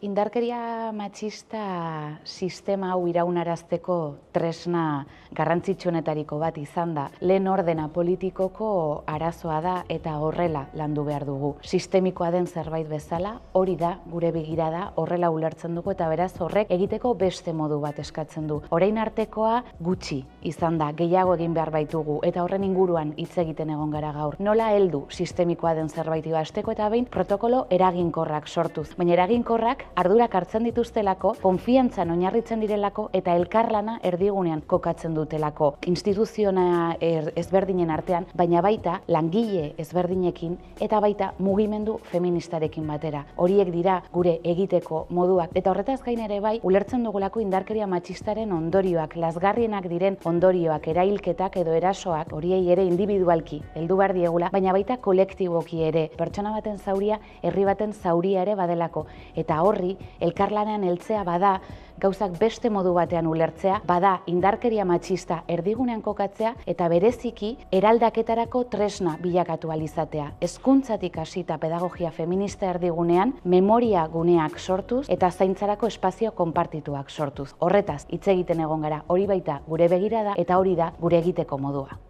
Indarkeria matxista sistema hau iraunarazteko tresna garrantzitsuenetariko bat izan da. Lehen ordena politikoko arazoa da eta horrela landu behar dugu. Sistemikoa den zerbait bezala, hori da gure begirada, horrela ulertzen dugu eta beraz horrek egiteko beste modu bat eskatzen du. Orain artekoa gutxi izan da, gehiago egin behar baitugu eta horren inguruan hitz egiten egon gara gaur. Nola heldu sistemikoa den zerbaiti hasteko eta behin protokolo eraginkorrak sortuz. Baina eraginkorrak ardurak hartzen dituztelako, konfiantzan oinarritzen direlako eta elkarlana erdigunean kokatzen dutelako. Instituziona ezberdinen artean, baina baita langile ezberdinekin eta baita mugimendu feministarekin batera. Horiek dira gure egiteko moduak. Eta horretaz gain ere bai, ulertzen dugulako indarkeria matxistaren ondorioak, lazgarrienak diren ondorioak, erailketak edo erasoak, horiei ere individualki heldu behar diegula, baina baita kolektiboki ere. Pertsona baten zauria, herri baten zauria ere badelako. Eta horri, elkarlanean heltzea bada, gauzak beste modu batean ulertzea, bada indarkeria matxista erdigunean kokatzea eta bereziki eraldaketarako tresna bilakatu ahal izatea. Hezkuntzatik hasita pedagogia feminista erdigunean, memoria guneak sortuz eta zaintzarako espazio konpartituak sortuz. Horretaz hitz egiten egon gara, hori baita gure begirada eta hori da gure egiteko modua.